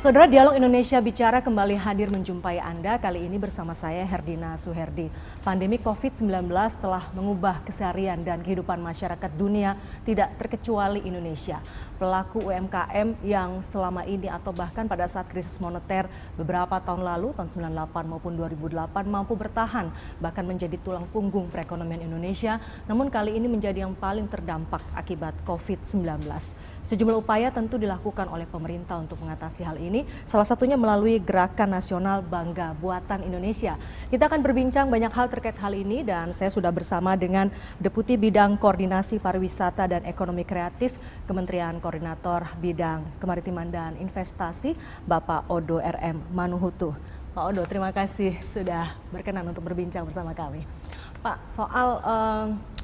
Saudara, Dialog Indonesia Bicara kembali hadir menjumpai Anda, kali ini bersama saya Herdina Suherdi. Pandemi COVID-19 telah mengubah keseharian dan kehidupan masyarakat dunia, tidak terkecuali Indonesia. Pelaku UMKM yang selama ini atau bahkan pada saat krisis moneter beberapa tahun lalu, tahun 98 maupun 2008 mampu bertahan, bahkan menjadi tulang punggung perekonomian Indonesia, namun kali ini menjadi yang paling terdampak akibat COVID-19. Sejumlah upaya tentu dilakukan oleh pemerintah untuk mengatasi hal ini, salah satunya melalui Gerakan Nasional Bangga Buatan Indonesia. Kita akan berbincang banyak hal terkait hal ini dan saya sudah bersama dengan Deputi Bidang Koordinasi Pariwisata dan Ekonomi Kreatif Kementerian Koordinator Bidang Kemaritiman dan Investasi, Bapak Odo RM Manuhutu. Pak Odo, terima kasih sudah berkenan untuk berbincang bersama kami. Pak, soal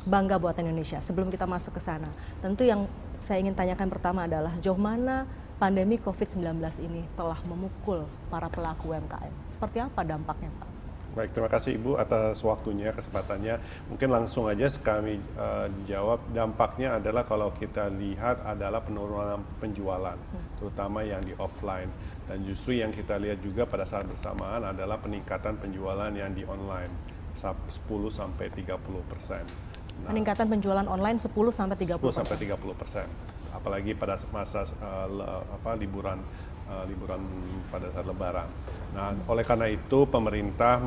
Bangga Buatan Indonesia, sebelum kita masuk ke sana, tentu yang saya ingin tanyakan pertama adalah sejauh mana pandemi COVID-19 ini telah memukul para pelaku UMKM. Seperti apa dampaknya, Pak? Baik, terima kasih Ibu atas waktunya, kesempatannya. Mungkin langsung aja kami dijawab. Dampaknya adalah kalau kita lihat adalah penurunan penjualan, terutama yang di offline. Dan justru yang kita lihat juga pada saat bersamaan adalah peningkatan penjualan yang di online, 10-30%. Peningkatan penjualan online 10-30%. 10-30%. Apalagi pada masa liburan pada saat Lebaran. Nah, oleh karena itu pemerintah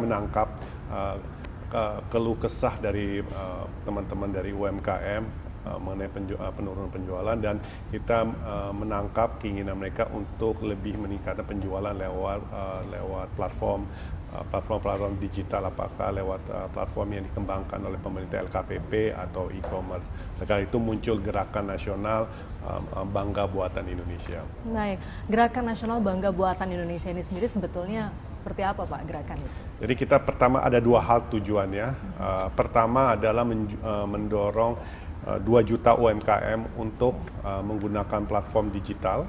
menangkap keluh kesah dari teman-teman dari UMKM mengenai penurunan penjualan, dan kita menangkap keinginan mereka untuk lebih meningkatkan penjualan lewat platform digital, apakah lewat platform yang dikembangkan oleh pemerintah LKPP atau e-commerce. Karena itu muncul Gerakan Nasional Bangga Buatan Indonesia. Baik, Gerakan Nasional Bangga Buatan Indonesia ini sendiri sebetulnya seperti apa, Pak, gerakan itu? Jadi kita pertama ada dua hal tujuannya. Pertama adalah mendorong 2 juta UMKM untuk menggunakan platform digital.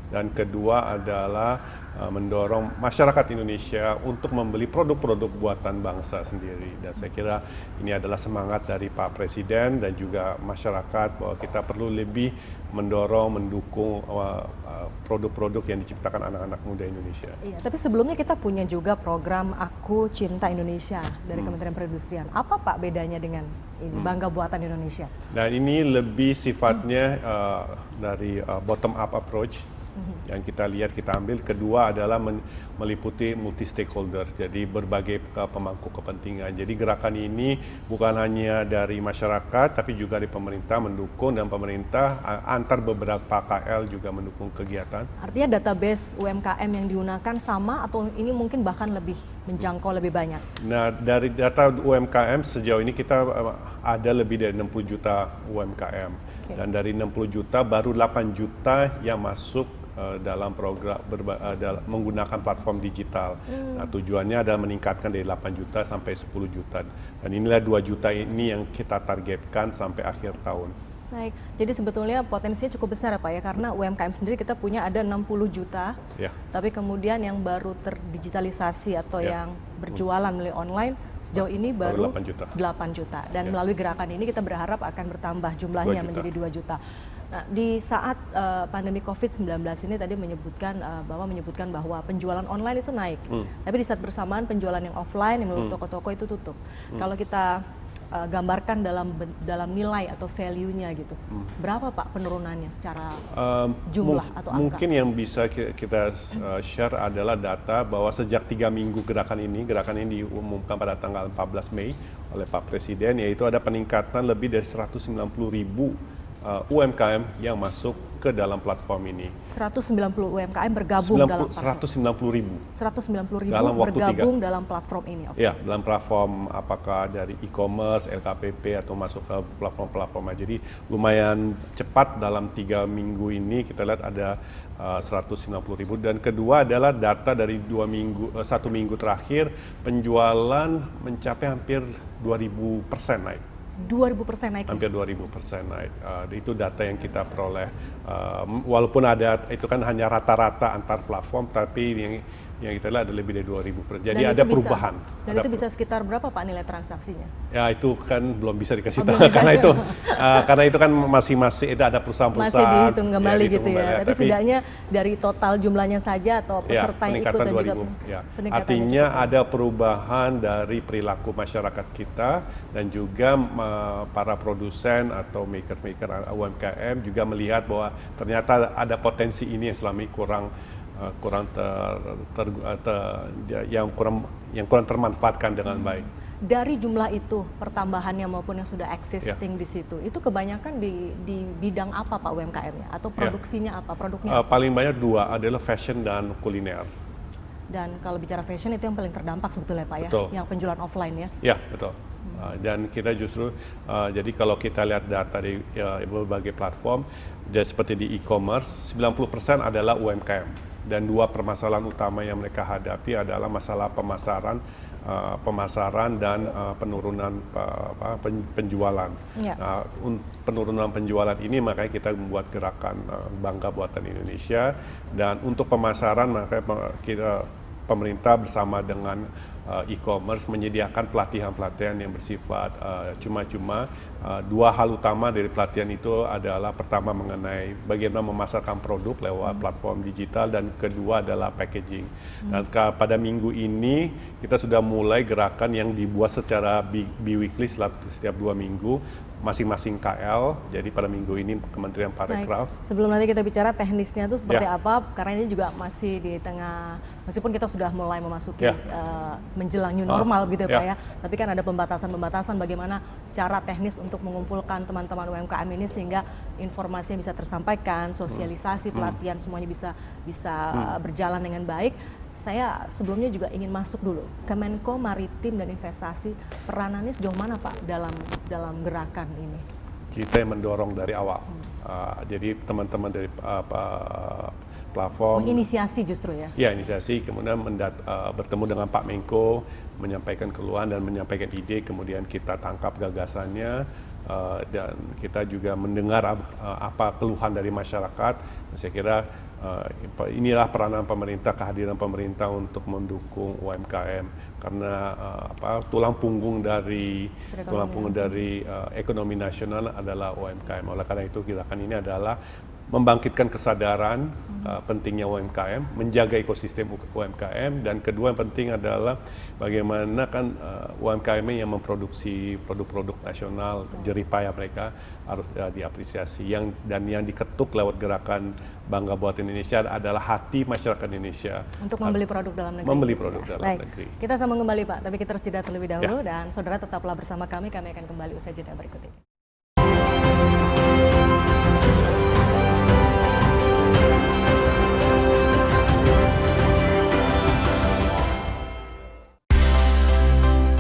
Dan kedua adalah mendorong masyarakat Indonesia untuk membeli produk-produk buatan bangsa sendiri. Dan saya kira ini adalah semangat dari Pak Presiden dan juga masyarakat bahwa kita perlu lebih mendukung produk-produk yang diciptakan anak-anak muda Indonesia. Iya, tapi sebelumnya kita punya juga program Aku Cinta Indonesia dari Kementerian Perindustrian. Apa, Pak, bedanya dengan ini Bangga Buatan Indonesia? Dan ini lebih sifatnya dari bottom up approach. Yang kita lihat, kita ambil. Kedua adalah meliputi multi stakeholders, jadi berbagai pemangku kepentingan. Jadi gerakan ini bukan hanya dari masyarakat, tapi juga dari pemerintah mendukung, dan pemerintah antar beberapa KL juga mendukung kegiatan. Artinya database UMKM yang digunakan sama atau ini mungkin bahkan lebih menjangkau lebih banyak? Nah, dari data UMKM sejauh ini kita ada lebih dari 60 juta UMKM. Dan dari 60 juta baru 8 juta yang masuk dalam program menggunakan platform digital. Nah, tujuannya adalah meningkatkan dari 8 juta sampai 10 juta. Dan inilah 2 juta ini yang kita targetkan sampai akhir tahun. Baik, jadi sebetulnya potensinya cukup besar ya, Pak, ya, karena UMKM sendiri kita punya ada 60 juta, tapi kemudian yang baru terdigitalisasi atau yang berjualan melalui online sejauh ini baru 8 juta. Dan melalui gerakan ini kita berharap akan bertambah jumlahnya menjadi 2 juta. Nah, di saat pandemi COVID-19 ini tadi menyebutkan bahwa penjualan online itu naik, tapi di saat bersamaan penjualan yang offline yang melalui toko-toko itu tutup. Kalau kita gambarkan dalam nilai atau value-nya gitu, berapa, Pak, penurunannya secara jumlah atau angka? Mungkin yang bisa kita share adalah data bahwa sejak 3 minggu gerakan ini diumumkan pada tanggal 14 Mei oleh Pak Presiden, yaitu ada peningkatan lebih dari 190.000 UMKM yang masuk ke dalam platform ini. 190 UMKM bergabung dalam platform. 190.000 bergabung dalam platform ini. Ya, dalam platform apakah dari e-commerce, LKPP atau masuk ke platform-platform. Jadi lumayan cepat dalam 3 minggu ini kita lihat ada 190.000. Dan kedua adalah data dari 1 minggu terakhir penjualan mencapai hampir 2.000% naik. 2.000% naik. Hampir 2.000% naik. Itu data yang kita peroleh. Walaupun ada, itu kan hanya rata-rata antar platform, tapi yang yang kita lihat ada lebih dari 2.000. Jadi Dan ada itu perubahan. Dan itu bisa sekitar berapa Pak nilai transaksinya? Ya itu kan belum bisa dikasih Belum tahu bisa. karena itu kan masih ada perusahaan-perusahaan. Masih dihitung kembali dihitung gitu ya. kembali, Tapi setidaknya dari total jumlahnya saja atau peserta yang ikut peningkatan dan juga 2.000. Ya. peningkatannya Artinya cukup. ada perubahan dari perilaku masyarakat kita dan juga para produsen atau maker-maker UMKM juga melihat bahwa ternyata ada potensi ini yang selama ini yang kurang termanfaatkan dengan baik. Dari jumlah itu pertambahannya maupun yang sudah existing di situ, itu kebanyakan di bidang apa Pak UMKM-nya atau produksinya apa produknya? Paling banyak dua adalah fashion dan kuliner. Dan kalau bicara fashion itu yang paling terdampak sebetulnya Pak ya, Betul. yang penjualan offline ya. Ya betul. Dan kita justru jadi kalau kita lihat data di berbagai platform, jadi seperti di e-commerce, 90% adalah UMKM. Dan dua permasalahan utama yang mereka hadapi adalah masalah pemasaran dan penurunan penjualan. Ya. Penurunan penjualan ini makanya kita membuat gerakan Bangga Buatan Indonesia, dan untuk pemasaran makanya pemerintah bersama dengan e-commerce menyediakan pelatihan-pelatihan yang bersifat cuma-cuma. Dua hal utama dari pelatihan itu adalah pertama mengenai bagaimana memasarkan produk lewat platform digital, dan kedua adalah packaging. Dan pada minggu ini kita sudah mulai gerakan yang dibuat secara bi-weekly setiap 2 minggu masing-masing KL. Jadi pada minggu ini Kementerian Parekraf. Sebelum nanti kita bicara teknisnya itu seperti apa, karena ini juga masih di tengah, meskipun kita sudah mulai memasuki menjelang new normal gitu ya Pak ya, tapi kan ada pembatasan-pembatasan bagaimana cara teknis untuk mengumpulkan teman-teman UMKM ini sehingga informasinya bisa tersampaikan, sosialisasi, pelatihan semuanya bisa berjalan dengan baik. Saya sebelumnya juga ingin masuk dulu Kemenko Maritim dan Investasi, peranannya sejauh mana Pak dalam gerakan ini? Kita yang mendorong dari awal. Jadi teman-teman dari platform inisiasi justru ya? Ya, inisiasi, kemudian bertemu dengan Pak Menko, menyampaikan keluhan dan menyampaikan ide, kemudian kita tangkap gagasannya, dan kita juga mendengar apa keluhan dari masyarakat. Saya kira inilah peranan pemerintah, kehadiran pemerintah untuk mendukung UMKM, karena tulang punggung dari ekonomi nasional adalah UMKM. Oleh karena itu gerakan ini adalah membangkitkan kesadaran pentingnya UMKM, menjaga ekosistem UMKM, dan kedua yang penting adalah bagaimana kan UMKM yang memproduksi produk-produk nasional, jerih payah mereka harus diapresiasi. Dan yang diketuk lewat gerakan Bangga Buatan Indonesia adalah hati masyarakat Indonesia untuk membeli produk dalam negeri. Membeli produk dalam negeri. Kita sambung kembali Pak, tapi kita harus jeda terlebih dahulu, dan saudara tetaplah bersama kami akan kembali usai jeda berikut ini.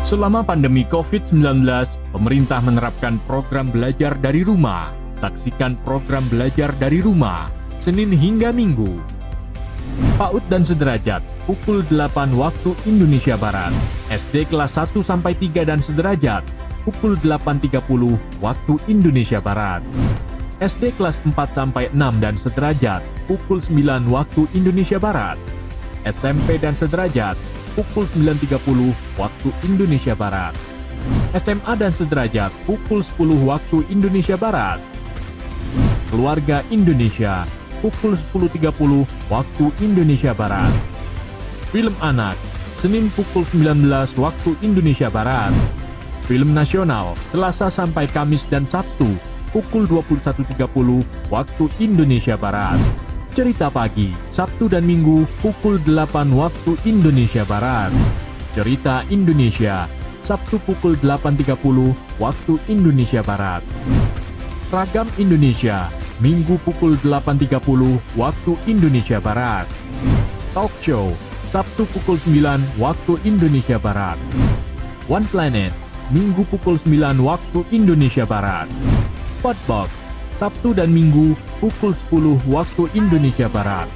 Selama pandemi COVID-19, pemerintah menerapkan program belajar dari rumah. Saksikan program belajar dari rumah, Senin hingga Minggu. PAUD dan sederajat, pukul 8 waktu Indonesia Barat. SD kelas 1-3 dan sederajat, pukul 8.30 waktu Indonesia Barat. SD kelas 4-6 dan sederajat, pukul 9 waktu Indonesia Barat. SMP dan sederajat, pukul 9.30 waktu Indonesia Barat. SMA dan sederajat pukul 10 waktu Indonesia Barat. Keluarga Indonesia pukul 10.30 waktu Indonesia Barat. Film anak Senin pukul 19 waktu Indonesia Barat. Film nasional Selasa sampai Kamis dan Sabtu pukul 21.30 waktu Indonesia Barat. Cerita pagi, Sabtu dan Minggu, pukul 8 waktu Indonesia Barat. Cerita Indonesia, Sabtu pukul 8.30 waktu Indonesia Barat. Ragam Indonesia, Minggu pukul 8.30 waktu Indonesia Barat. Talk Show, Sabtu pukul 9 waktu Indonesia Barat. One Planet, Minggu pukul 9 waktu Indonesia Barat. Podbox, Sabtu dan Minggu pukul 10 waktu Indonesia Barat.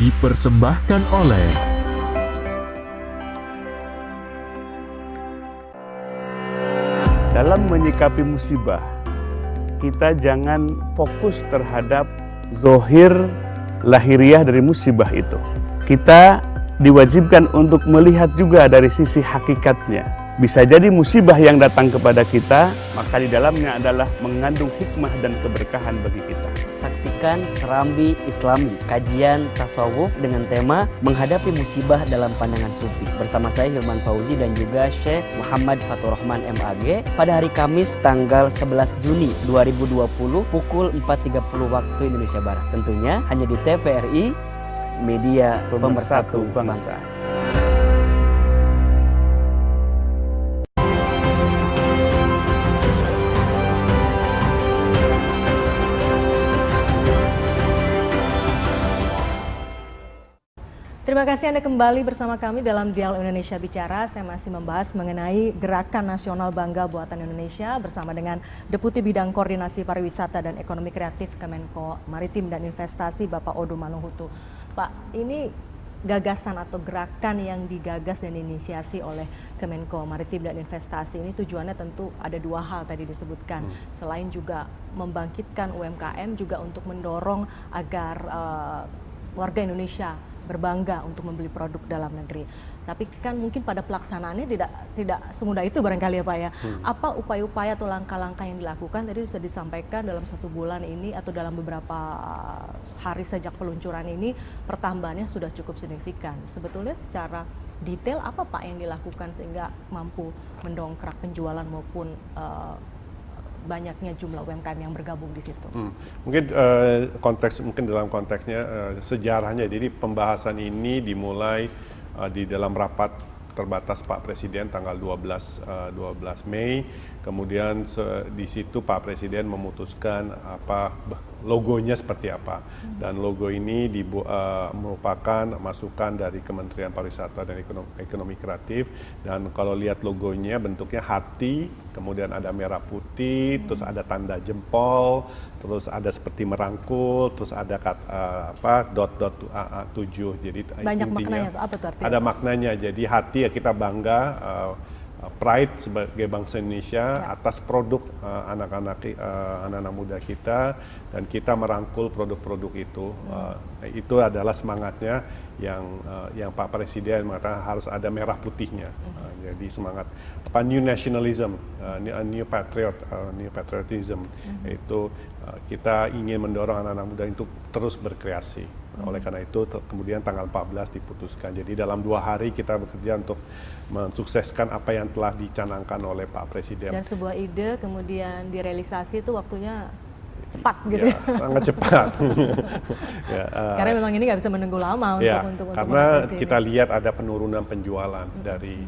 Dipersembahkan oleh dalam menyikapi musibah, kita jangan fokus terhadap zohir lahiriah dari musibah itu. Kita diwajibkan untuk melihat juga dari sisi hakikatnya. Bisa jadi musibah yang datang kepada kita, maka di dalamnya adalah mengandung hikmah dan keberkahan bagi kita. Saksikan Serambi Islami, kajian tasawuf dengan tema menghadapi musibah dalam pandangan sufi. Bersama saya Hilman Fauzi dan juga Syekh Muhammad Fatur Rahman MAG pada hari Kamis tanggal 11 Juni 2020 pukul 4.30 waktu Indonesia Barat. Tentunya hanya di TVRI, media pemersatu bangsa. Terima kasih Anda kembali bersama kami dalam Dialog Indonesia Bicara. Saya masih membahas mengenai Gerakan Nasional Bangga Buatan Indonesia bersama dengan Deputi Bidang Koordinasi Pariwisata dan Ekonomi Kreatif Kemenko Maritim dan Investasi Bapak Odo Manuhutu. Pak, ini gagasan atau gerakan yang digagas dan diinisiasi oleh Kemenko Maritim dan Investasi ini tujuannya tentu ada dua hal tadi disebutkan. Selain juga membangkitkan UMKM, juga untuk mendorong agar warga Indonesia berbangga untuk membeli produk dalam negeri. Tapi kan mungkin pada pelaksanaannya tidak semudah itu barangkali ya Pak ya. Apa upaya-upaya atau langkah-langkah yang dilakukan tadi sudah disampaikan dalam 1 bulan ini atau dalam beberapa hari sejak peluncuran ini pertambahannya sudah cukup signifikan. Sebetulnya secara detail apa Pak yang dilakukan sehingga mampu mendongkrak penjualan maupun banyaknya jumlah UMKM yang bergabung di situ. Mungkin dalam konteksnya sejarahnya. Jadi pembahasan ini dimulai di dalam rapat terbatas Pak Presiden tanggal 12 Mei. Kemudian di situ Pak Presiden memutuskan logonya seperti apa, dan logo ini merupakan masukan dari Kementerian Pariwisata dan Ekonomi Kreatif. Dan kalau lihat logonya bentuknya hati, kemudian ada merah putih, terus ada tanda jempol, terus ada seperti merangkul, terus ada dot 7. Jadi banyak intinya maknanya, apa tuh artinya? ada maknanya. Jadi hati ya kita bangga, pride sebagai bangsa Indonesia atas produk anak-anak muda kita, dan kita merangkul produk-produk itu. Itu adalah semangatnya yang Pak Presiden mengatakan harus ada merah putihnya. Jadi semangat new nationalism, new patriotism, itu kita ingin mendorong anak-anak muda untuk terus berkreasi. Oleh karena itu kemudian tanggal 14 diputuskan. Jadi dalam 2 hari kita bekerja untuk mensukseskan apa yang telah dicanangkan oleh Pak Presiden. Dan sebuah ide kemudian direalisasi itu waktunya cepat gitu ya? Sangat cepat. Karena memang ini nggak bisa menunggu lama untuk karena kita lihat ada penurunan penjualan dari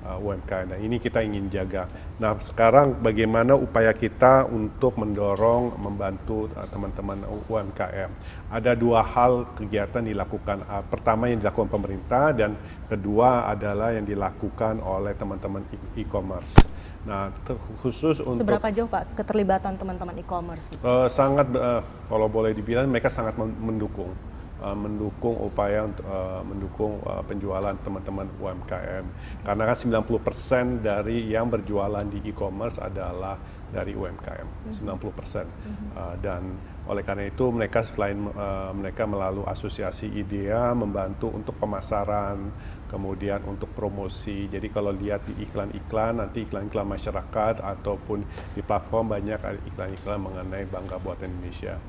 UMKM. Nah, ini kita ingin jaga. Nah, sekarang bagaimana upaya kita untuk mendorong, membantu teman-teman UMKM? Ada 2 hal kegiatan dilakukan. Pertama yang dilakukan pemerintah, dan kedua adalah yang dilakukan oleh teman-teman e-commerce. Nah, khusus untuk seberapa jauh Pak keterlibatan teman-teman e-commerce? Gitu? Sangat, kalau boleh dibilang mereka sangat mendukung upaya untuk mendukung penjualan teman-teman UMKM. Karena kan 90% dari yang berjualan di e-commerce adalah dari UMKM, 90%. Dan oleh karena itu mereka selain mereka melalui asosiasi IDEA membantu untuk pemasaran, kemudian untuk promosi. Jadi kalau lihat di iklan-iklan, nanti iklan-iklan masyarakat ataupun di platform banyak iklan-iklan mengenai Bangga Buatan Indonesia.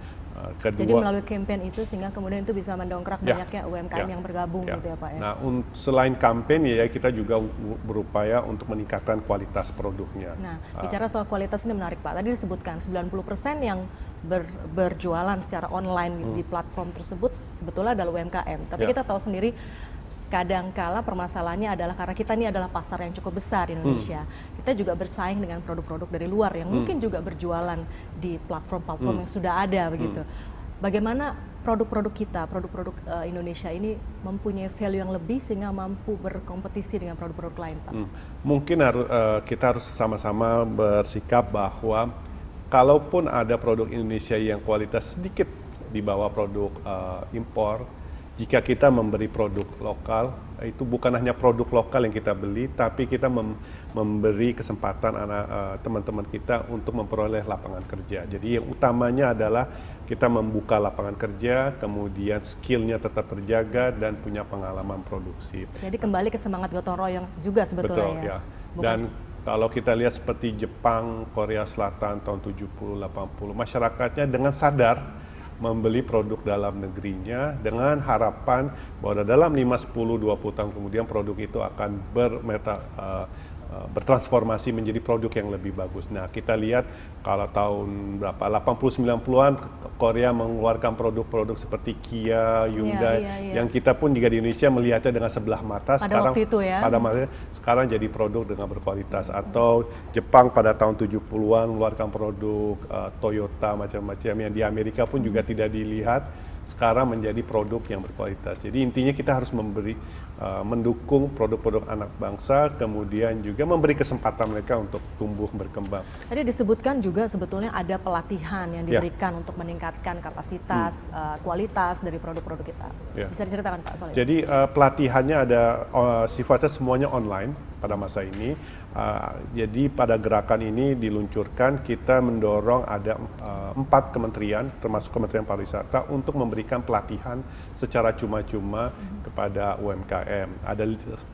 Jadi melalui campaign itu sehingga kemudian itu bisa mendongkrak banyaknya UMKM yang bergabung gitu ya Pak ya. Nah, selain campaign ya kita juga berupaya untuk meningkatkan kualitas produknya. Nah, bicara soal kualitas ini menarik Pak. Tadi disebutkan 90% yang berjualan secara online di platform tersebut sebetulnya adalah UMKM. Tapi kita tahu sendiri kadangkala permasalahannya adalah karena kita ini adalah pasar yang cukup besar di Indonesia. Kita juga bersaing dengan produk-produk dari luar yang mungkin juga berjualan di platform-platform yang sudah ada begitu. Bagaimana produk-produk kita, produk-produk Indonesia ini mempunyai value yang lebih sehingga mampu berkompetisi dengan produk-produk lain, Pak? Mungkin kita harus sama-sama bersikap bahwa kalaupun ada produk Indonesia yang kualitas sedikit di bawah produk impor, jika kita memberi produk lokal, itu bukan hanya produk lokal yang kita beli, tapi kita memberi kesempatan teman-teman kita untuk memperoleh lapangan kerja. Jadi yang utamanya adalah kita membuka lapangan kerja, kemudian skillnya tetap terjaga dan punya pengalaman produksi. Jadi kembali ke semangat gotong royong juga sebetulnya. Betul, ya. Dan kalau kita lihat seperti Jepang, Korea Selatan tahun 70-80, masyarakatnya dengan sadar membeli produk dalam negerinya dengan harapan bahwa dalam 5, 10, 20 tahun kemudian produk itu akan bertransformasi menjadi produk yang lebih bagus. Nah, kita lihat kalau tahun berapa 80-90-an Korea mengeluarkan produk-produk seperti Kia, Hyundai yang kita pun juga di Indonesia melihatnya dengan sebelah mata. Pada waktu itu ya. Sekarang jadi produk dengan berkualitas. Atau Jepang pada tahun 70-an mengeluarkan produk Toyota macam-macam yang di Amerika pun juga tidak dilihat, sekarang menjadi produk yang berkualitas. Jadi intinya kita harus mendukung produk-produk anak bangsa, kemudian juga memberi kesempatan mereka untuk tumbuh berkembang. Tadi disebutkan juga sebetulnya ada pelatihan yang diberikan untuk meningkatkan kapasitas, kualitas dari produk-produk kita. Bisa diceritakan Pak Soleh? Jadi pelatihannya ada sifatnya semuanya online pada masa ini. Jadi pada gerakan ini diluncurkan, kita mendorong ada 4 kementerian, termasuk Kementerian Pariwisata, untuk memberikan pelatihan secara cuma-cuma kepada UMKM. Ada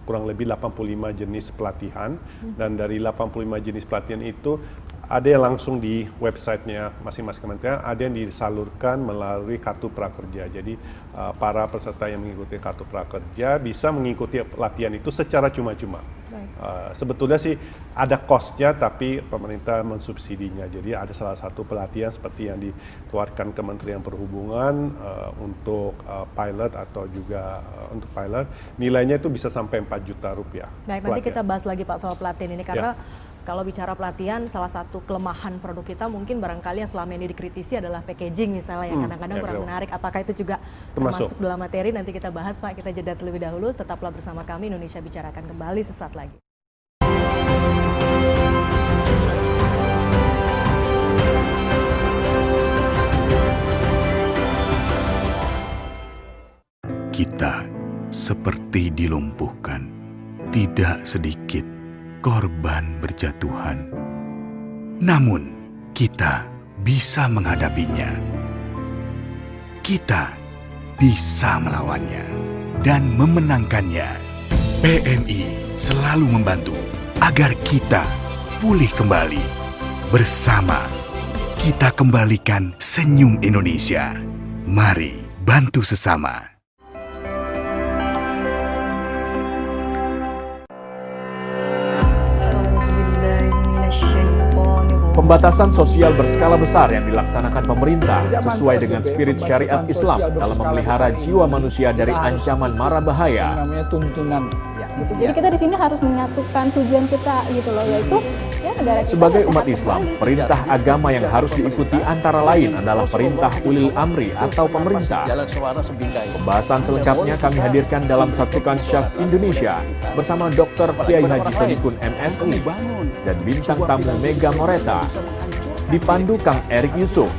kurang lebih 85 jenis pelatihan, dan dari 85 jenis pelatihan itu ada yang langsung di websitenya masing-masing kementerian, ada yang disalurkan melalui kartu prakerja. Jadi para peserta yang mengikuti kartu prakerja bisa mengikuti pelatihan itu secara cuma-cuma. Sebetulnya sih ada cost-nya, tapi pemerintah mensubsidinya. Jadi ada salah satu pelatihan seperti yang dikeluarkan Kementerian Perhubungan untuk pilot atau juga untuk pilot, nilainya itu bisa sampai 4 juta rupiah. Baik, nanti kita bahas lagi Pak soal pelatihan ini, karena kalau bicara pelatihan, salah satu kelemahan produk kita mungkin barangkali yang selama ini dikritisi adalah packaging misalnya, yang kadang-kadang kurang menarik. Apakah itu juga termasuk dalam materi? Nanti kita bahas Pak, kita jeda terlebih dahulu. Tetaplah bersama kami, Indonesia Bicara akan kembali sesaat lagi. Kita seperti dilumpuhkan, tidak sedikit korban berjatuhan. Namun, kita bisa menghadapinya. Kita bisa melawannya dan memenangkannya. PMI selalu membantu agar kita pulih kembali. Bersama, kita kembalikan senyum Indonesia. Mari bantu sesama. Pembatasan sosial berskala besar yang dilaksanakan pemerintah sesuai dengan spirit syariat Islam dalam memelihara jiwa manusia dari ancaman mara bahaya. Namanya tuntunan. Gitu. Jadi kita di sini harus menyatukan tujuan kita gitu loh, yaitu ya negara kita. Sebagai umat Islam, perintah agama yang harus diikuti antara lain adalah perintah ulil amri atau pemerintah. Pembahasan selengkapnya kami hadirkan dalam Satukan Syaf Indonesia bersama Dr. Kiai Haji Sodikun MSI dan bintang tamu Mega Moreta. Dipandu Kang Erik Yusuf.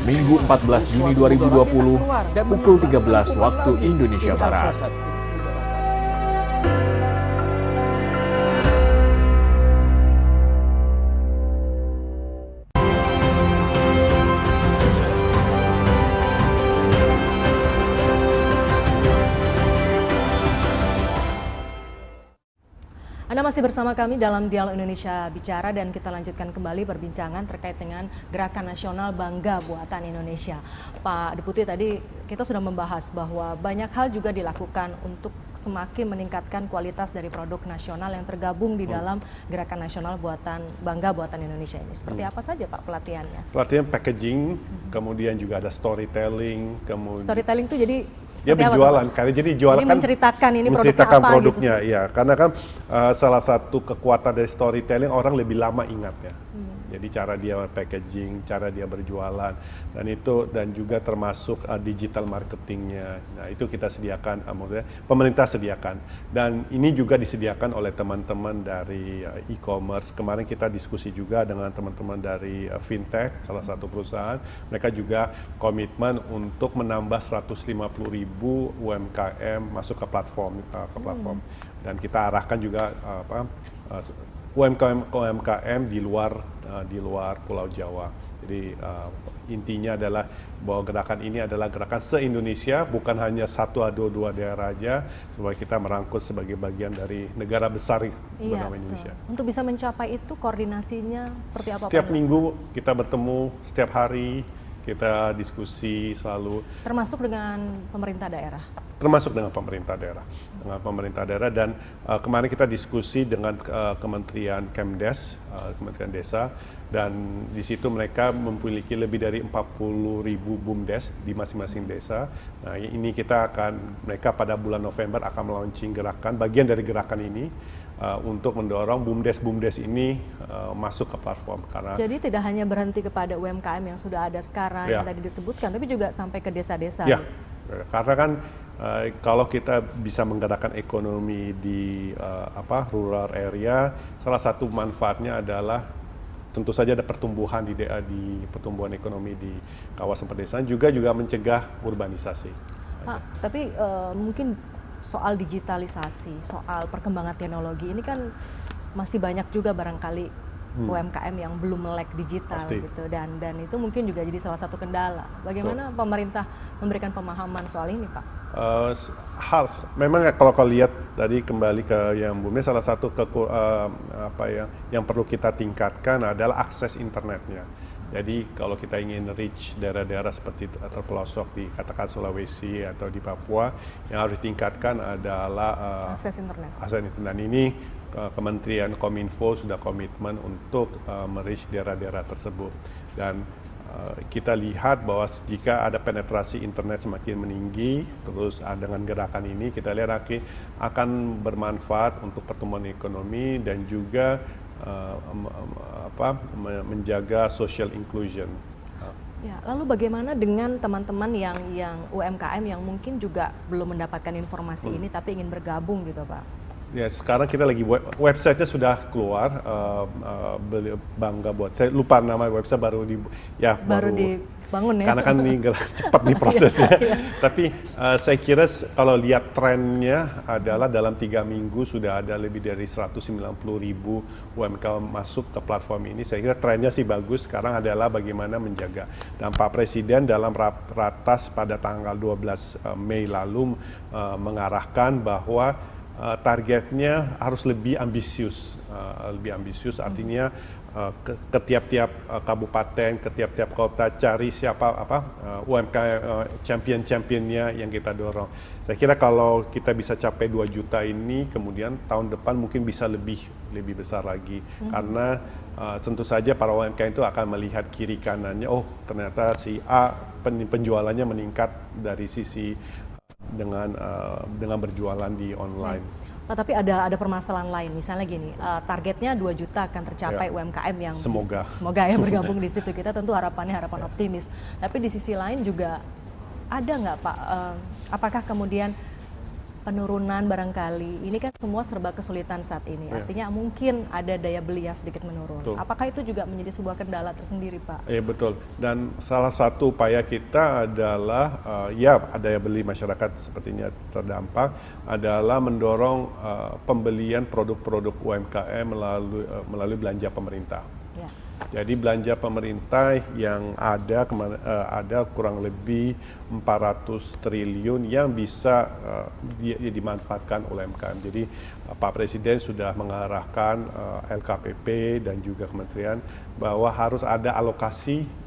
Minggu 14 Juni 2020 pukul 13 waktu Indonesia Barat. Anda masih bersama kami dalam Dialog Indonesia Bicara, dan kita lanjutkan kembali perbincangan terkait dengan Gerakan Nasional Bangga Buatan Indonesia. Pak Deputi, tadi kita sudah membahas bahwa banyak hal juga dilakukan untuk semakin meningkatkan kualitas dari produk nasional yang tergabung di dalam Gerakan Nasional Bangga Buatan Indonesia ini. Seperti apa saja Pak pelatihannya? Pelatihan packaging, kemudian juga ada storytelling. Storytelling itu jadi berjualan, karena jadi jualan kan menceritakan ini menceritakan produknya, gitu. Ya, karena kan salah satu kekuatan dari storytelling, orang lebih lama ingatnya. Jadi cara dia packaging, cara dia berjualan, dan juga termasuk digital digital marketingnya. Nah, itu kita sediakan, maksudnya pemerintah sediakan. Dan ini juga disediakan oleh teman-teman dari e-commerce. Kemarin kita diskusi juga dengan teman-teman dari fintech, salah satu perusahaan. Mereka juga komitmen untuk menambah 150.000 UMKM masuk ke platform. Dan kita arahkan juga UMKM di luar Pulau Jawa. Jadi intinya adalah bahwa gerakan ini adalah gerakan se-Indonesia, bukan hanya satu atau dua daerah aja, supaya kita merangkul sebagai bagian dari negara besar bernama Indonesia. Untuk bisa mencapai itu koordinasinya seperti apa? Setiap minggu kita bertemu, setiap hari kita diskusi selalu. Termasuk dengan pemerintah daerah? Termasuk dengan pemerintah daerah, dan kemarin kita diskusi dengan Kementerian Kemdes, Kementerian Desa, dan di situ mereka memiliki lebih dari 40.000 BUMDes di masing-masing desa. Nah, ini mereka pada bulan November akan melaunching gerakan, bagian dari gerakan ini untuk mendorong BUMDes ini masuk ke platform. Jadi tidak hanya berhenti kepada UMKM yang sudah ada sekarang yang tadi disebutkan, tapi juga sampai ke desa-desa. Ya, karena kan kalau kita bisa menggerakkan ekonomi di rural area, salah satu manfaatnya adalah tentu saja ada pertumbuhan di pertumbuhan ekonomi di kawasan pedesaan, juga mencegah urbanisasi. Pak, tapi mungkin soal digitalisasi, soal perkembangan teknologi ini kan masih banyak juga barangkali UMKM yang belum melek digital. Pasti. Gitu, dan itu mungkin juga jadi salah satu kendala. Bagaimana pemerintah memberikan pemahaman soal ini, Pak? Memang kalau lihat tadi kembali ke yang BUMDes, salah satu yang perlu kita tingkatkan adalah akses internetnya. Jadi kalau kita ingin reach daerah-daerah seperti terpelosok di katakan Sulawesi atau di Papua, yang harus ditingkatkan adalah akses internet. Dan ini Kementerian Kominfo sudah komitmen untuk me-reach daerah-daerah tersebut. Dan kita lihat bahwa jika ada penetrasi internet semakin meninggi, terus dengan gerakan ini kita lihat akan bermanfaat untuk pertumbuhan ekonomi dan juga menjaga social inclusion. Ya, lalu bagaimana dengan teman-teman yang UMKM yang mungkin juga belum mendapatkan informasi ini tapi ingin bergabung gitu, Pak? Ya, sekarang kita lagi website-nya sudah keluar, bangga buat saya lupa nama website baru dibangun ya. Karena kan ini cepat nih prosesnya. Tapi saya kira kalau lihat trennya adalah dalam 3 minggu sudah ada lebih dari 190.000 UMKM masuk ke platform ini. Saya kira trennya sih bagus. Sekarang adalah bagaimana menjaga. Dan Pak Presiden dalam ratas pada tanggal 12 Mei lalu mengarahkan bahwa targetnya harus lebih ambisius, artinya ke tiap-tiap kabupaten, ke tiap-tiap kota cari siapa UMKM champion-championnya yang kita dorong. Saya kira kalau kita bisa capai 2 juta ini, kemudian tahun depan mungkin bisa lebih besar lagi, karena tentu saja para UMKM itu akan melihat kiri kanannya, oh ternyata si A penjualannya meningkat dari sisi dengan berjualan di online. Nah, tapi ada permasalahan lain, misalnya gini, targetnya 2 juta akan tercapai UMKM yang semoga ya bergabung di situ. Kita tentu harapan optimis. Tapi di sisi lain juga ada nggak, Pak? Apakah kemudian penurunan barangkali ini kan semua serba kesulitan saat ini, artinya mungkin ada daya beli yang sedikit menurun. Betul. Apakah itu juga menjadi sebuah kendala tersendiri, Pak? Iya betul. Dan salah satu upaya kita adalah daya beli masyarakat sepertinya terdampak, adalah mendorong pembelian produk-produk UMKM melalui belanja pemerintah. Ya. Jadi belanja pemerintah yang ada kurang lebih 400 triliun yang bisa dimanfaatkan oleh UMKM. Jadi Pak Presiden sudah mengarahkan LKPP dan juga kementerian bahwa harus ada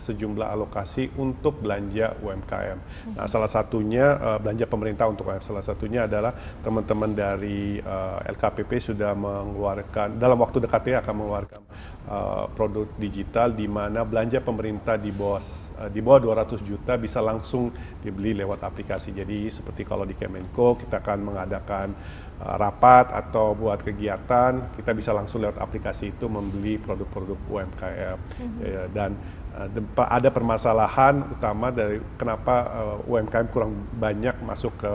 sejumlah alokasi untuk belanja UMKM. Nah, salah satunya belanja pemerintah untuk UMKM. Salah satunya adalah teman-teman dari LKPP sudah mengeluarkan, dalam waktu dekat akan mengeluarkan produk digital di mana belanja pemerintah di bawah di bawah 200 juta bisa langsung dibeli lewat aplikasi. Jadi seperti kalau di Kemenko kita akan mengadakan rapat atau buat kegiatan, kita bisa langsung lewat aplikasi itu membeli produk-produk UMKM. Dan ada permasalahan utama dari kenapa UMKM kurang banyak masuk ke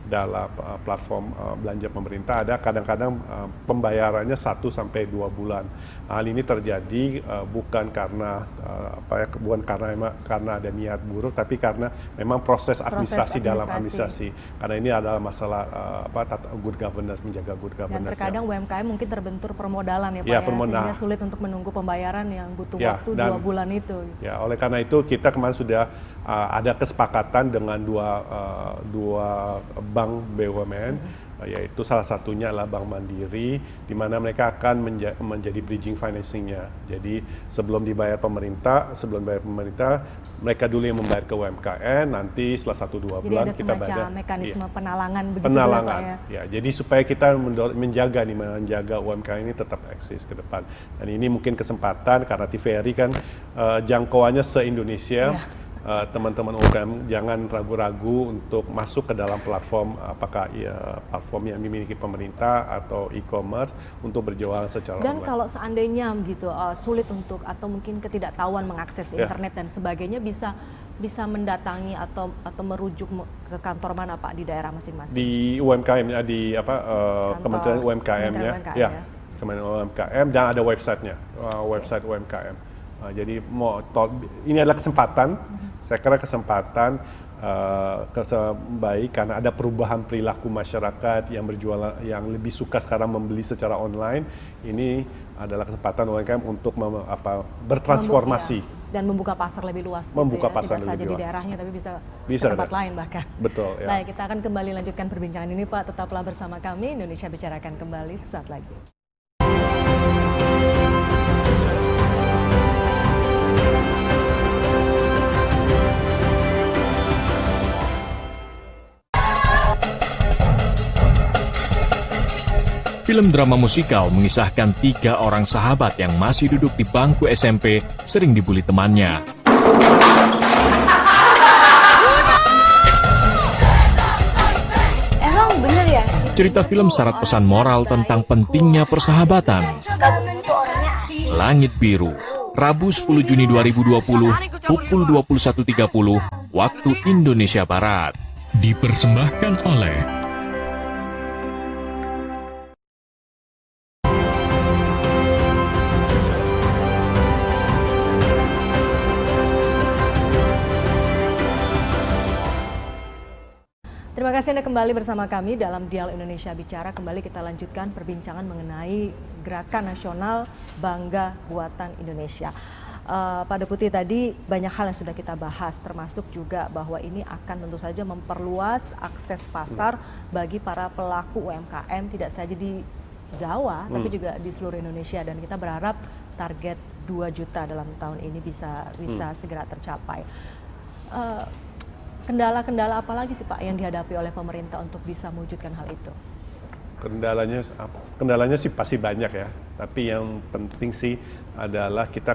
dalam platform belanja pemerintah. Ada kadang-kadang pembayarannya 1 sampai 2 bulan. Hal ini terjadi bukan karena karena ada niat buruk, tapi karena memang proses administrasi dalam administrasi. Karena ini adalah masalah good governance, menjaga good governance. Dan terkadang UMKM mungkin terbentur permodalan ya Pak, sehingga sulit untuk menunggu pembayaran yang butuh waktu 2 bulan itu. Ya, oleh karena itu kita kemarin sudah ada kesepakatan dengan dua bank BUMN, yaitu salah satunya adalah Bank Mandiri, di mana mereka akan menjadi bridging financing-nya. Jadi sebelum bayar pemerintah, mereka dulu yang membayar ke UMKM, nanti setelah 1-2 bulan kita bayar. Jadi ada semacam mekanisme penalangan begitu penalangan, ya Pak ya? Jadi supaya kita menjaga UMKM ini tetap eksis ke depan. Dan ini mungkin kesempatan karena TVRI kan jangkauannya se-Indonesia. Teman-teman UMKM jangan ragu-ragu untuk masuk ke dalam platform, apakah platform yang dimiliki pemerintah atau e-commerce untuk berjualan secara online. Dan kalau seandainya gitu sulit untuk atau mungkin ketidaktahuan mengakses internet dan sebagainya, bisa mendatangi atau merujuk ke kantor mana Pak di daerah masing-masing? Di UMKM Kementerian UMKM-nya, Kementerian UMKM, dan ada websitenya, website UMKM. Jadi ini adalah kesempatan. Saya kira kesempatan baik karena ada perubahan perilaku masyarakat yang berjualan, yang lebih suka sekarang membeli secara online. Ini adalah kesempatan UMKM untuk bertransformasi dan membuka pasar lebih luas. Membuka tidak pasar lebih saja luas di daerahnya, tapi bisa ke tempat lain bahkan. Betul. Ya. Baik, kita akan kembali lanjutkan perbincangan ini Pak. Tetaplah bersama kami. Indonesia Bicarakan kembali sesaat lagi. Film drama musikal mengisahkan 3 orang sahabat yang masih duduk di bangku SMP sering dibully temannya. Emang bener ya? Cerita film syarat pesan moral tentang pentingnya persahabatan. Langit Biru, Rabu 10 Juni 2020, pukul 21.30, waktu Indonesia Barat. Dipersembahkan oleh Terima kasih Anda kembali bersama kami dalam Dialog Indonesia Bicara. Kembali kita lanjutkan perbincangan mengenai Gerakan Nasional Bangga Buatan Indonesia. Pak Deputi, tadi banyak hal yang sudah kita bahas, termasuk juga bahwa ini akan tentu saja memperluas akses pasar bagi para pelaku UMKM, tidak saja di Jawa, tapi juga di seluruh Indonesia. Dan kita berharap target 2 juta dalam tahun ini bisa segera tercapai. Kendala-kendala apa lagi sih Pak yang dihadapi oleh pemerintah untuk bisa mewujudkan hal itu? Kendalanya sih pasti banyak ya, tapi yang penting sih adalah kita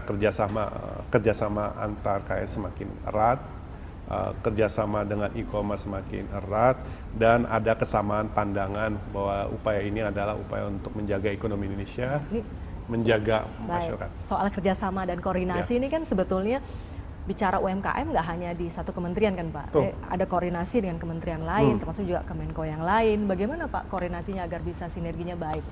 kerjasama antar KN semakin erat, kerjasama dengan e-commerce semakin erat, dan ada kesamaan pandangan bahwa upaya ini adalah upaya untuk menjaga ekonomi Indonesia, menjaga masyarakat. Soal kerjasama dan koordinasi ini kan sebetulnya bicara UMKM nggak hanya di satu kementerian kan Pak, ada koordinasi dengan kementerian lain, termasuk juga Kemenko yang lain. Bagaimana Pak koordinasinya agar bisa sinerginya baik?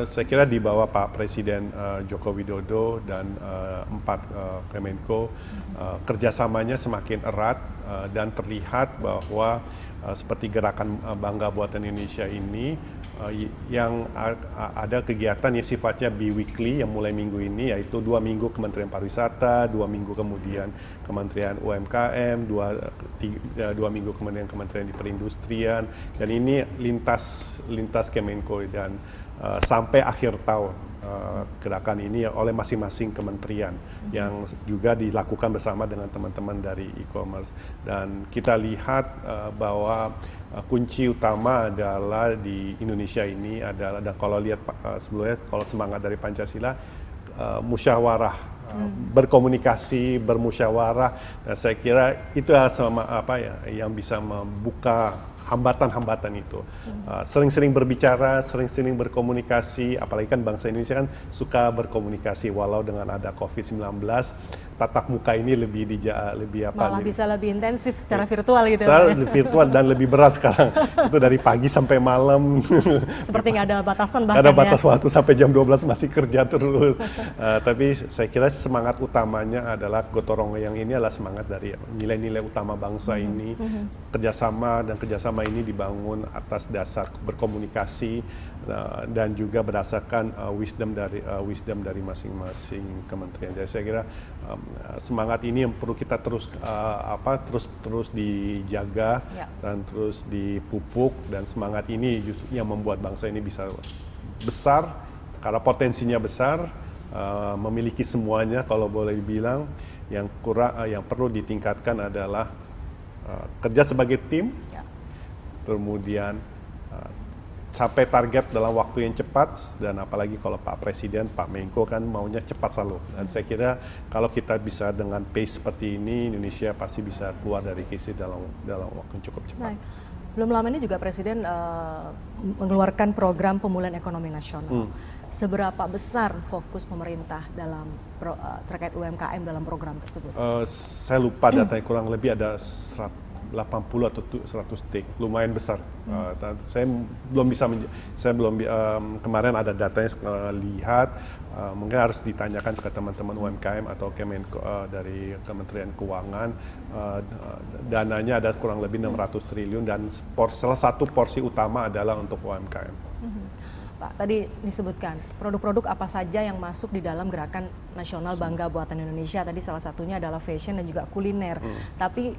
Saya kira di bawah Pak Presiden Joko Widodo dan 4 Kemenko, kerjasamanya semakin erat dan terlihat bahwa seperti gerakan Bangga Buatan Indonesia ini yang ada kegiatan yang sifatnya bi-weekly yang mulai minggu ini, yaitu 2 minggu Kementerian Pariwisata, 2 minggu kemudian Kementerian UMKM, 2 minggu kemudian Kementerian di Perindustrian, dan ini lintas Kemenko dan sampai akhir tahun. Gerakan ini oleh masing-masing kementerian yang juga dilakukan bersama dengan teman-teman dari e-commerce, dan kita lihat bahwa kunci utama adalah di Indonesia ini adalah, dan kalau lihat sebelumnya kalau semangat dari Pancasila, musyawarah berkomunikasi, bermusyawarah. Dan saya kira itu sama yang bisa membuka hambatan-hambatan itu. Sering-sering berbicara, sering-sering berkomunikasi, apalagi kan bangsa Indonesia kan suka berkomunikasi walau dengan ada COVID-19, tatap muka ini malah bisa lebih intensif secara virtual gitu. Secara virtual dan lebih berat sekarang. Itu dari pagi sampai malam. Seperti nggak ada batasan bahkan ada batas waktu sampai jam 12 masih kerja terus. Tapi saya kira semangat utamanya adalah gotong royong yang ini adalah semangat dari nilai-nilai utama bangsa ini. Kerjasama ini dibangun atas dasar berkomunikasi dan juga berdasarkan wisdom dari masing-masing kementerian. Jadi saya kira semangat ini yang perlu kita terus dijaga dan terus dipupuk, dan semangat ini justru yang membuat bangsa ini bisa besar karena potensinya besar, memiliki semuanya kalau boleh dibilang. Yang perlu ditingkatkan adalah kerja sebagai tim, kemudian sampai target dalam waktu yang cepat, dan apalagi kalau Pak Presiden, Pak Menko kan maunya cepat selalu. Dan saya kira kalau kita bisa dengan pace seperti ini, Indonesia pasti bisa keluar dari krisis dalam waktu yang cukup cepat. Baik. Belum lama ini juga Presiden mengeluarkan program pemulihan ekonomi nasional. Seberapa besar fokus pemerintah dalam terkait UMKM dalam program tersebut? Saya lupa datanya, kurang lebih ada 80 atau 100 tik, lumayan besar. Saya belum kemarin ada datanya lihat, mungkin harus ditanyakan ke teman-teman UMKM atau Kemenko dari Kementerian Keuangan. Dananya ada kurang lebih 600 triliun dan salah satu porsi utama adalah untuk UMKM. Pak, tadi disebutkan produk-produk apa saja yang masuk di dalam gerakan nasional Bangga Buatan Indonesia. Tadi salah satunya adalah fashion dan juga kuliner. Tapi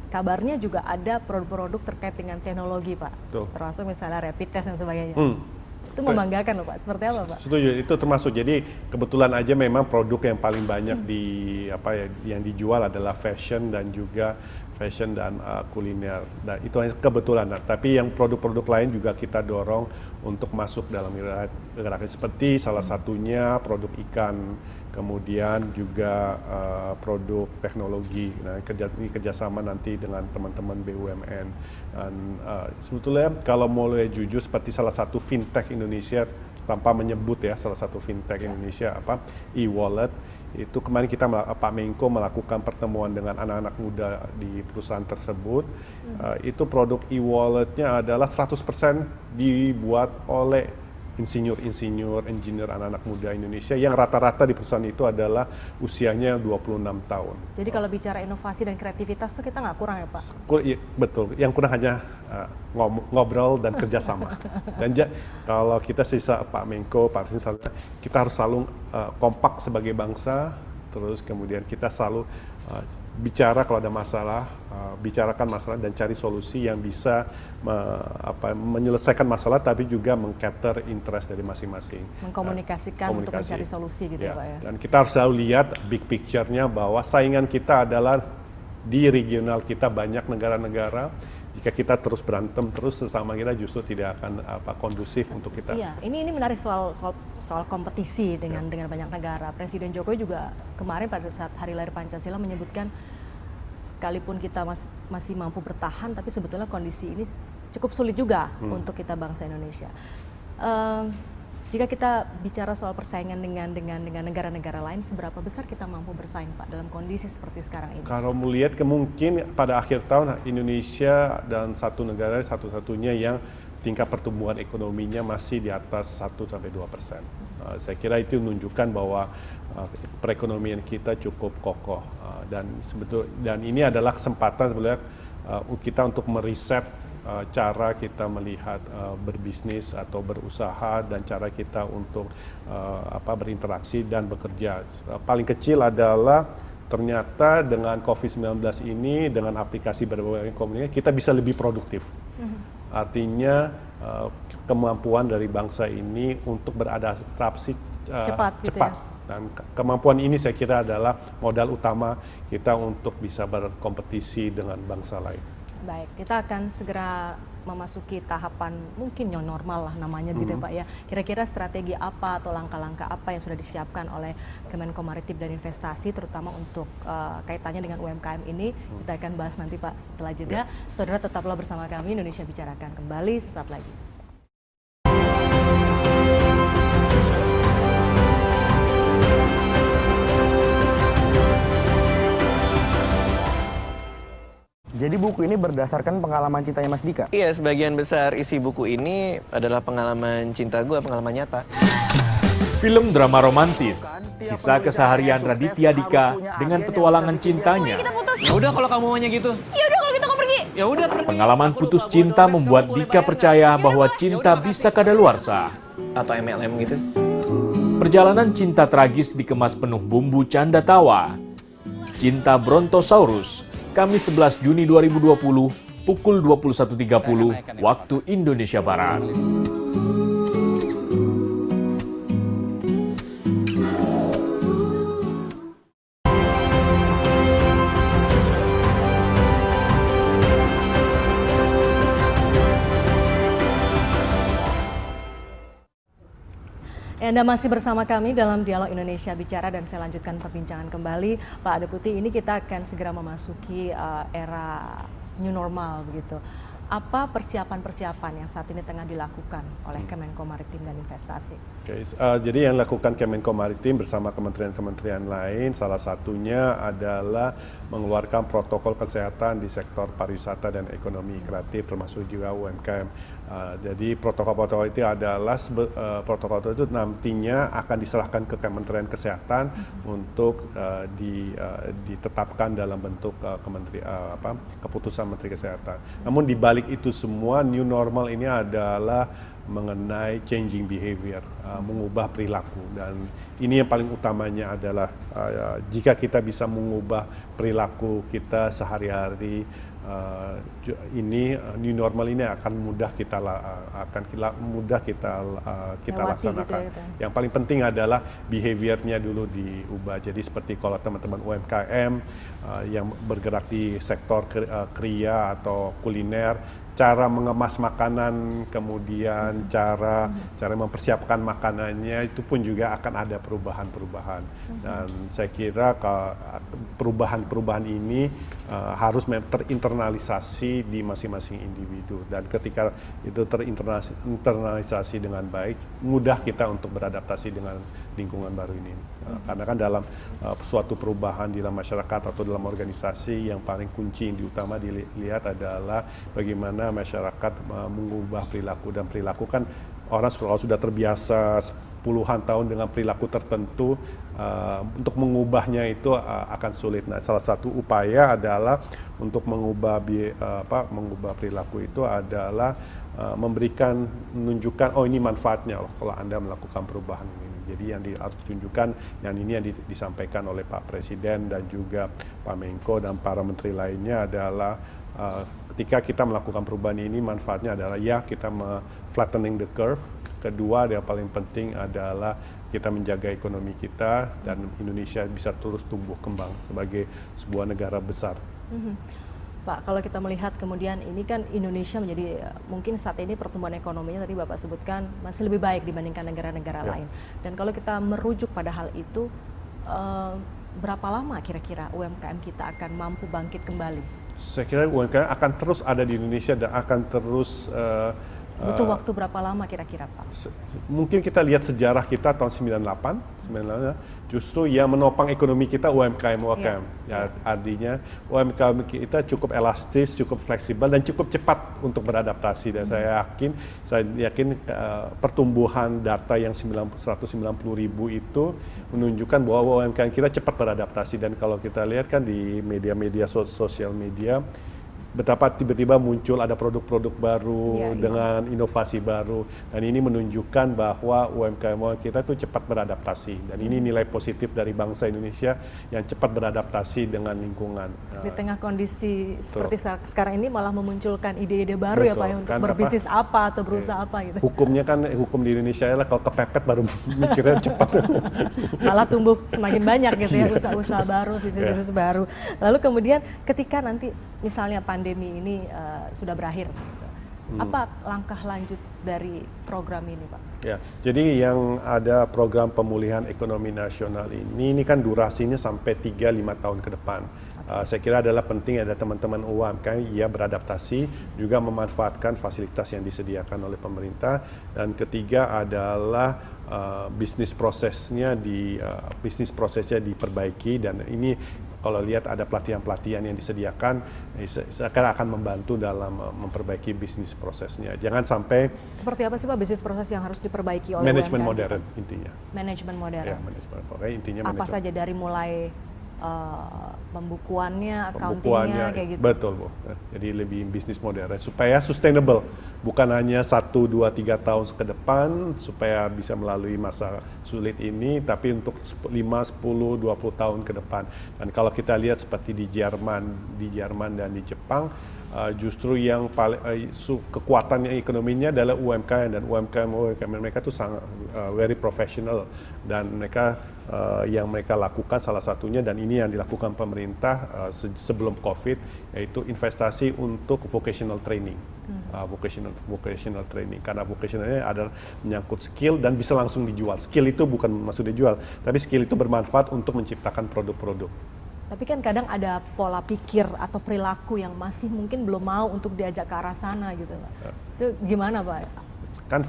kabarnya juga ada produk-produk terkait dengan teknologi, Pak. Termasuk misalnya rapid test dan sebagainya. Itu membanggakan loh, Pak. Seperti apa, Pak? Setuju, itu termasuk. Jadi kebetulan aja memang produk yang paling banyak yang dijual adalah fashion dan kuliner. Dan itu hanya kebetulan. Tapi yang produk-produk lain juga kita dorong untuk masuk dalam gerakan, seperti salah satunya produk ikan, kemudian juga produk teknologi. Nah, ini kerjasama nanti dengan teman-teman BUMN. Dan sebetulnya kalau mulai jujur, seperti salah satu fintech Indonesia, tanpa menyebut ya, salah satu fintech Indonesia e-wallet, itu kemarin Pak Menko melakukan pertemuan dengan anak-anak muda di perusahaan tersebut. Itu produk e-walletnya adalah 100% dibuat oleh engineer anak-anak muda Indonesia yang rata-rata di perusahaan itu adalah usianya 26 tahun. Jadi kalau bicara inovasi dan kreativitas tuh kita nggak kurang ya, Pak? Betul, yang kurang hanya ngobrol dan kerjasama. Dan kalau kita sisa Pak Menko, Pak Presiden, kita harus selalu kompak sebagai bangsa, terus kemudian kita selalu bicara kalau ada masalah, bicarakan masalah dan cari solusi yang bisa menyelesaikan masalah, tapi juga meng-cater interest dari masing-masing. Mengkomunikasikan untuk mencari solusi gitu ya, Pak ya. Dan kita harus selalu lihat big picture-nya bahwa saingan kita adalah di regional kita banyak negara-negara. Jika kita terus berantem terus sesama kita, justru tidak akan kondusif untuk kita. Iya, ini menarik soal kompetisi dengan banyak negara. Presiden Jokowi juga kemarin pada saat Hari Lahir Pancasila menyebutkan sekalipun kita masih mampu bertahan, tapi sebetulnya kondisi ini cukup sulit juga untuk kita bangsa Indonesia. Jika kita bicara soal persaingan dengan negara-negara lain, seberapa besar kita mampu bersaing, Pak, dalam kondisi seperti sekarang ini? Kalau melihat mungkin pada akhir tahun Indonesia dan satu negara satu-satunya yang tingkat pertumbuhan ekonominya masih di atas 1-2%. Saya kira itu menunjukkan bahwa perekonomian kita cukup kokoh, dan ini adalah kesempatan sebenarnya kita untuk meriset cara kita melihat berbisnis atau berusaha dan cara kita untuk berinteraksi dan bekerja. Paling kecil adalah ternyata dengan COVID-19 ini, dengan aplikasi berbagai komunikasi, kita bisa lebih produktif. Artinya kemampuan dari bangsa ini untuk beradaptasi cepat. Gitu ya? Dan kemampuan ini saya kira adalah modal utama kita untuk bisa berkompetisi dengan bangsa lain. Baik, kita akan segera memasuki tahapan mungkin yang normal lah namanya gitu ya Pak ya. Kira-kira strategi apa atau langkah-langkah apa yang sudah disiapkan oleh Kemenko Maritim dan Investasi terutama untuk kaitannya dengan UMKM ini, kita akan bahas nanti Pak setelah jeda. Saudara tetaplah bersama kami, Indonesia Bicarakan kembali sesaat lagi. Jadi buku ini berdasarkan pengalaman cintanya Mas Dika? Iya, sebagian besar isi buku ini adalah pengalaman cinta gue, pengalaman nyata. Film drama romantis, kisah keseharian Raditya Dika dengan petualangan cintanya. Ya udah kalau kamu maunya gitu. Ya udah kalau gitu kau pergi. Ya udah pergi. Pengalaman putus cinta membuat Dika percaya bahwa cinta bisa kadaluarsa. Atau MLM gitu. Perjalanan cinta tragis dikemas penuh bumbu canda tawa. Cinta Brontosaurus, Kamis 11 Juni 2020, pukul 21.30 waktu Indonesia Barat. Anda masih bersama kami dalam Dialog Indonesia Bicara dan saya lanjutkan perbincangan kembali. Pak Deputi, ini kita akan segera memasuki era new normal begitu. Apa persiapan-persiapan yang saat ini tengah dilakukan oleh Kemenko Maritim dan Investasi? Jadi yang dilakukan Kemenko Maritim bersama kementerian-kementerian lain, salah satunya adalah mengeluarkan protokol kesehatan di sektor pariwisata dan ekonomi kreatif, termasuk juga UMKM. Jadi protokol-protokol itu adalah protokol itu nantinya akan diserahkan ke Kementerian Kesehatan untuk ditetapkan dalam bentuk keputusan Menteri Kesehatan. Namun di balik itu semua, new normal ini adalah mengenai changing behavior, mengubah perilaku, dan ini yang paling utamanya adalah jika kita bisa mengubah perilaku kita sehari-hari, ini new normal ini akan mudah kita laksanakan. Gitu. Yang paling penting adalah behaviornya dulu diubah. Jadi seperti kalau teman-teman UMKM yang bergerak di sektor kriya atau kuliner, cara mengemas makanan, kemudian cara mempersiapkan makanannya itu pun juga akan ada perubahan-perubahan. Dan saya kira perubahan-perubahan ini harus terinternalisasi di masing-masing individu. Dan ketika itu terinternalisasi dengan baik, mudah kita untuk beradaptasi dengan lingkungan baru ini. Karena kan dalam suatu perubahan di dalam masyarakat atau dalam organisasi, yang paling kunci yang utama dilihat adalah bagaimana masyarakat mengubah perilaku, dan perilaku kan orang kalau sudah terbiasa puluhan tahun dengan perilaku tertentu, untuk mengubahnya itu akan sulit. Nah, salah satu upaya adalah untuk mengubah perilaku itu adalah menunjukkan ini manfaatnya kalau Anda melakukan perubahan ini. Jadi yang harus ditunjukkan, yang ini yang disampaikan oleh Pak Presiden dan juga Pak Menko dan para menteri lainnya adalah ketika kita melakukan perubahan ini, manfaatnya adalah kita flattening the curve. Kedua, yang paling penting adalah kita menjaga ekonomi kita dan Indonesia bisa terus tumbuh kembang sebagai sebuah negara besar. Pak, kalau kita melihat kemudian ini kan Indonesia menjadi mungkin saat ini pertumbuhan ekonominya tadi Bapak sebutkan masih lebih baik dibandingkan negara-negara lain. Dan kalau kita merujuk pada hal itu, berapa lama kira-kira UMKM kita akan mampu bangkit kembali? Saya kira UMKM akan terus ada di Indonesia dan akan terus butuh waktu berapa lama kira-kira Pak? Mungkin kita lihat sejarah kita tahun 98 justru yang menopang ekonomi kita UMKM. Ya, artinya UMKM kita cukup elastis, cukup fleksibel dan cukup cepat untuk beradaptasi. Dan saya yakin pertumbuhan data yang 190.000 itu menunjukkan bahwa UMKM kita cepat beradaptasi. Dan kalau kita lihat kan di media-media sosial media, betapa tiba-tiba muncul ada produk-produk baru dengan inovasi baru, dan ini menunjukkan bahwa UMKM kita itu cepat beradaptasi, dan ini nilai positif dari bangsa Indonesia yang cepat beradaptasi dengan lingkungan. Di tengah kondisi seperti sekarang ini malah memunculkan ide-ide baru ya Pak ya, untuk berbisnis apa atau berusaha apa gitu. Hukumnya kan, hukum di Indonesia lah kalau kepepet baru mikirnya cepat. Malah tumbuh semakin banyak gitu ya usaha-usaha baru, bisnis-bisnis baru. Lalu kemudian ketika nanti misalnya pandemi pandemi ini sudah berakhir. Apa langkah lanjut dari program ini, Pak? Ya, jadi yang ada program pemulihan ekonomi nasional ini kan durasinya sampai 3-5 tahun ke depan. Saya kira adalah penting ada teman-teman UMKM ya beradaptasi, juga memanfaatkan fasilitas yang disediakan oleh pemerintah. Dan ketiga adalah bisnis prosesnya diperbaiki, dan ini kalau lihat ada pelatihan-pelatihan yang disediakan, akan membantu dalam memperbaiki bisnis prosesnya. Jangan sampai... Seperti apa sih Pak bisnis proses yang harus diperbaiki oleh manajemen UMKM? modern intinya. Manajemen modern. Ya, manajemen modern intinya. Apa saja dari mulai pembukuannya, accountingnya, kayak gitu? Betul, Bu. Jadi lebih bisnis modern supaya sustainable, bukan hanya 1, 2, 3 tahun ke depan supaya bisa melalui masa sulit ini, tapi untuk 5, 10, 20 tahun ke depan. Dan kalau kita lihat seperti di Jerman dan di Jepang, justru yang paling kekuatannya ekonominya adalah UMKM, dan UMKM mereka itu sangat very professional, dan mereka yang mereka lakukan salah satunya, dan ini yang dilakukan pemerintah sebelum COVID, yaitu investasi untuk vocational training. Vocational training, karena vocationalnya adalah menyangkut skill dan bisa langsung dijual. Skill itu bukan maksud dijual, tapi skill itu bermanfaat untuk menciptakan produk-produk. Tapi kan kadang ada pola pikir atau perilaku yang masih mungkin belum mau untuk diajak ke arah sana gitu, Pak. Itu gimana, Pak? Kan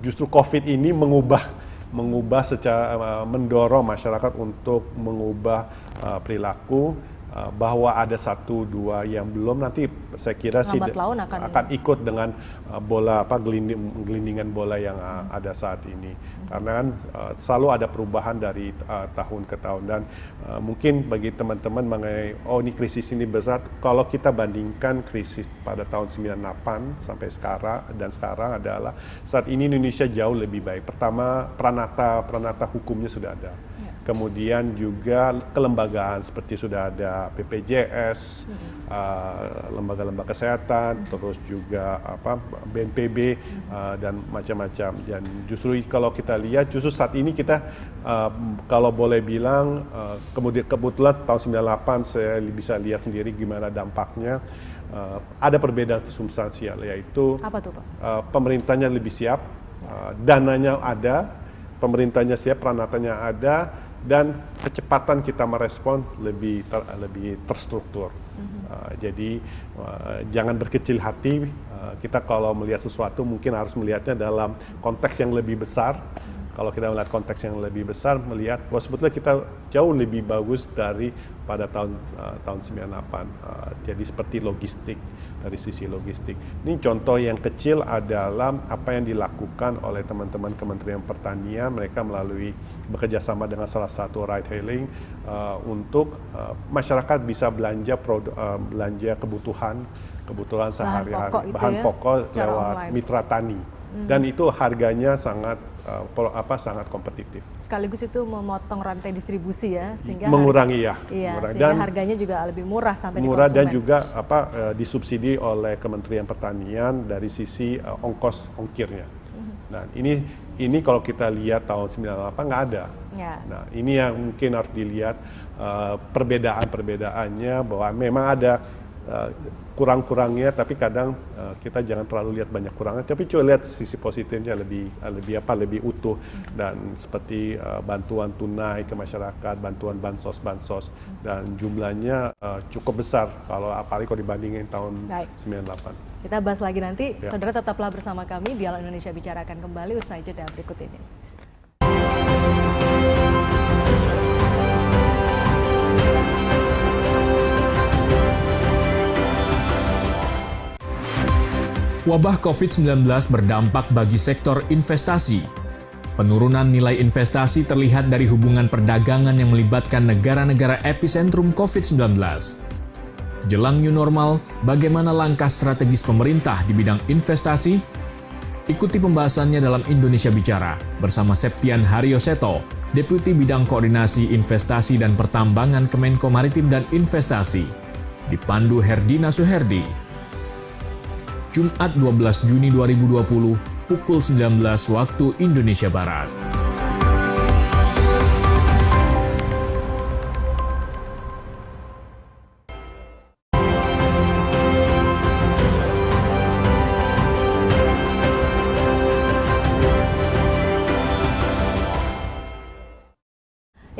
justru COVID ini mengubah secara mendorong masyarakat untuk mengubah perilaku, bahwa ada 1, 2 yang belum, nanti saya kira sih akan ikut dengan gelindingan bola yang ada saat ini. Karena kan selalu ada perubahan dari tahun ke tahun, dan mungkin bagi teman-teman mengenai ini krisis ini besar, kalau kita bandingkan krisis pada tahun 98 sampai sekarang adalah saat ini Indonesia jauh lebih baik. Pertama, peranata hukumnya sudah ada. Kemudian juga kelembagaan seperti sudah ada BPJS, lembaga-lembaga kesehatan, terus juga BNPB dan macam-macam. Dan justru kalau kita lihat, justru saat ini kita kalau boleh bilang, kebetulan tahun 98 saya bisa lihat sendiri gimana dampaknya. Ada perbedaan substansial, yaitu apa tuh, Pak? Pemerintahnya lebih siap, dananya ada, pemerintahnya siap, peranatanya ada, dan kecepatan kita merespon lebih terstruktur. Jadi jangan berkecil hati. Kita kalau melihat sesuatu mungkin harus melihatnya dalam konteks yang lebih besar. Kalau kita melihat konteks yang lebih besar, melihat bahwa sebetulnya kita jauh lebih bagus dari pada tahun 98. Jadi seperti logistik, dari sisi logistik. Ini contoh yang kecil adalah apa yang dilakukan oleh teman-teman Kementerian Pertanian. Mereka melalui bekerjasama dengan salah satu ride hailing untuk masyarakat bisa belanja kebutuhan sehari-hari, bahan pokok lewat online. Mitra Tani. Dan itu harganya sangat kompetitif. Sekaligus itu memotong rantai distribusi ya, sehingga mengurangi dan harganya juga lebih murah sampai murah di konsumen. Dan juga disubsidi oleh Kementerian Pertanian dari sisi ongkirnya. Nah, ini kalau kita lihat tahun 98 nggak ada. Ya. Nah, ini yang mungkin harus dilihat perbedaannya, bahwa memang ada kurang-kurangnya, tapi kadang kita jangan terlalu lihat banyak kurangnya, tapi coba lihat sisi positifnya lebih utuh, dan seperti bantuan tunai ke masyarakat, bantuan bansos, dan jumlahnya cukup besar apalagi kalau dibandingin tahun 98. Kita bahas lagi nanti. Ya. Saudara, tetaplah bersama kami. Dialog Indonesia Bicara akan kembali usai jeda berikut ini. Wabah COVID-19 berdampak bagi sektor investasi. Penurunan nilai investasi terlihat dari hubungan perdagangan yang melibatkan negara-negara epicentrum COVID-19. Jelang new normal, bagaimana langkah strategis pemerintah di bidang investasi? Ikuti pembahasannya dalam Indonesia Bicara bersama Septian Haryoseto, Deputi Bidang Koordinasi Investasi dan Pertambangan Kemenko Maritim dan Investasi. Dipandu Herdina Suherdi. Jumat 12 Juni 2020, pukul 19 waktu Indonesia Barat.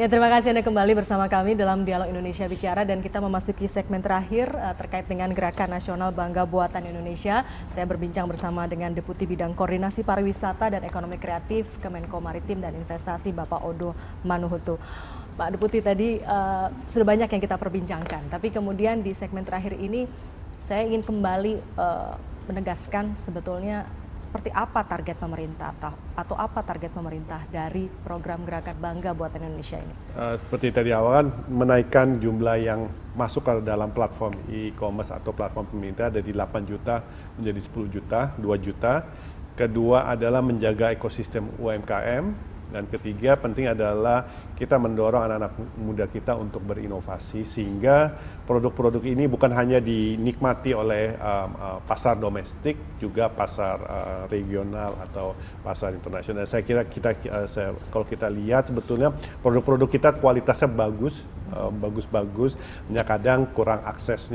Ya, terima kasih Anda kembali bersama kami dalam Dialog Indonesia Bicara, dan kita memasuki segmen terakhir terkait dengan Gerakan Nasional Bangga Buatan Indonesia. Saya berbincang bersama dengan Deputi Bidang Koordinasi Pariwisata dan Ekonomi Kreatif Kemenko Maritim dan Investasi Bapak Odo Manuhutu. Pak Deputi, tadi sudah banyak yang kita perbincangkan, tapi kemudian di segmen terakhir ini saya ingin kembali menegaskan sebetulnya seperti apa target pemerintah atau apa target pemerintah dari program Gerakan Bangga Buatan Indonesia ini? Seperti tadi awal kan, menaikkan jumlah yang masuk ke dalam platform e-commerce atau platform pemerintah dari 8 juta menjadi 10 juta, 2 juta. Kedua adalah menjaga ekosistem UMKM. Dan ketiga, penting adalah kita mendorong anak-anak muda kita untuk berinovasi sehingga produk-produk ini bukan hanya dinikmati oleh pasar domestik, juga pasar regional atau pasar internasional. Saya kira kalau kita lihat sebetulnya produk-produk kita kualitasnya bagus, bagus-bagus, hanya kadang kurang akses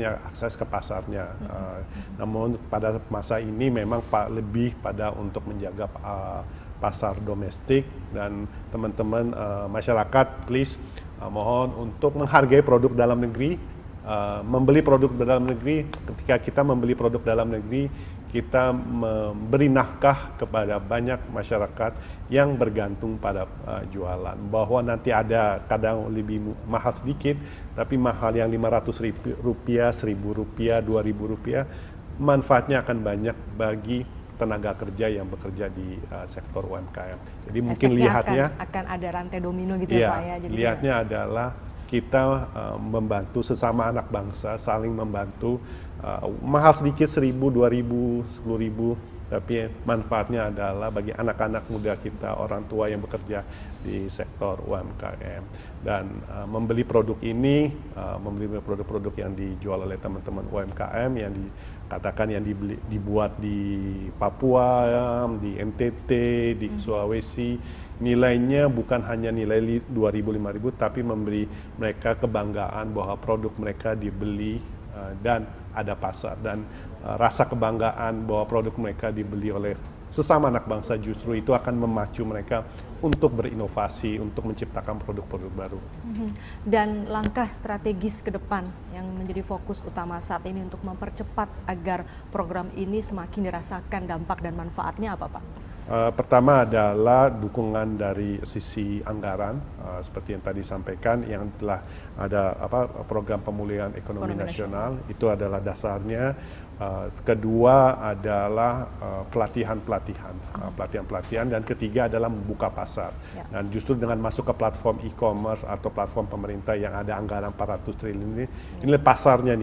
ke pasarnya. Namun pada masa ini memang lebih pada untuk menjaga pasar domestik, dan teman-teman masyarakat please mohon untuk menghargai produk dalam negeri, membeli produk dalam negeri. Ketika kita membeli produk dalam negeri, kita memberi nafkah kepada banyak masyarakat yang bergantung pada jualan, bahwa nanti ada kadang lebih mahal sedikit, tapi mahal yang Rp500, Rp1.000, Rp2.000, manfaatnya akan banyak bagi tenaga kerja yang bekerja di sektor UMKM. Jadi mungkin lihatnya akan ada rantai domino gitu ya Pak ya. Jadi lihatnya adalah kita membantu sesama anak bangsa, saling membantu. Mahal sedikit 1.000, 2.000, 10.000, tapi manfaatnya adalah bagi anak-anak muda kita, orang tua yang bekerja di sektor UMKM. Dan membeli produk ini, membeli produk-produk yang dijual oleh teman-teman UMKM yang katakan yang dibuat di Papua, di NTT, di Sulawesi, nilainya bukan hanya nilai 2.000, 5.000, tapi memberi mereka kebanggaan bahwa produk mereka dibeli dan ada pasar, dan rasa kebanggaan bahwa produk mereka dibeli oleh sesama anak bangsa, justru itu akan memacu mereka untuk berinovasi, untuk menciptakan produk-produk baru. Dan langkah strategis ke depan yang menjadi fokus utama saat ini untuk mempercepat agar program ini semakin dirasakan dampak dan manfaatnya apa Pak? Pertama adalah dukungan dari sisi anggaran, seperti yang tadi sampaikan, yang telah ada program pemulihan ekonomi nasional, itu adalah dasarnya. Kedua adalah pelatihan-pelatihan, dan ketiga adalah membuka pasar. Dan justru dengan masuk ke platform e-commerce atau platform pemerintah yang ada anggaran 400 triliun ini pasarnya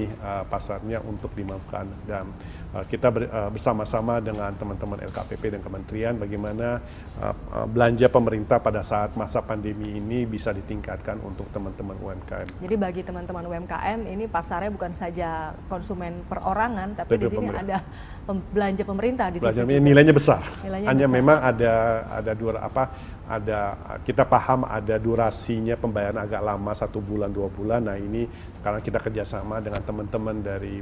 pasarnya untuk dimanfaatkan. Dan kita bersama-sama dengan teman-teman LKPP dan kementerian bagaimana belanja pemerintah pada saat masa pandemi ini bisa ditingkatkan untuk teman-teman UMKM. Jadi bagi teman-teman UMKM ini pasarnya bukan saja konsumen perorangan, tapi di sini ada belanja pemerintah di situ. Nilainya besar. Hanya besar. memang kita paham ada durasinya pembayaran agak lama, 1 bulan 2 bulan. Nah ini karena kita kerjasama dengan teman-teman dari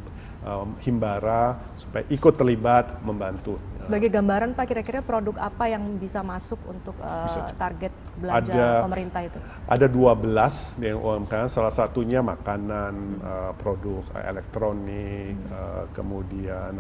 Himbara supaya ikut terlibat membantu. Sebagai gambaran Pak, kira-kira produk apa yang bisa masuk untuk target belanja pemerintah itu? Ada 12 yang UMKM, salah satunya makanan, produk elektronik, kemudian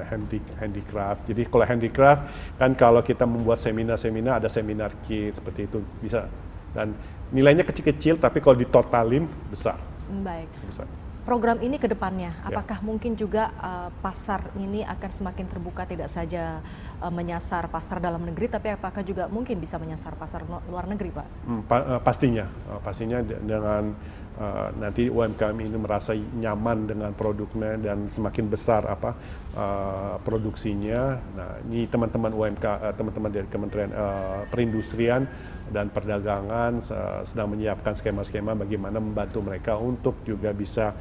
handicraft. Jadi kalau handicraft kan kalau kita membuat seminar-seminar, ada seminar kit seperti itu bisa, dan nilainya kecil-kecil tapi kalau ditotalin besar. Baik. Besar. Program ini ke depannya, apakah mungkin juga pasar ini akan semakin terbuka, tidak saja menyasar pasar dalam negeri, tapi apakah juga mungkin bisa menyasar pasar luar negeri, Pak? Pastinya dengan nanti UMKM ini merasa nyaman dengan produknya dan semakin besar produksinya. Nah, ini teman-teman teman-teman dari Kementerian Perindustrian dan Perdagangan sedang menyiapkan skema-skema bagaimana membantu mereka untuk juga bisa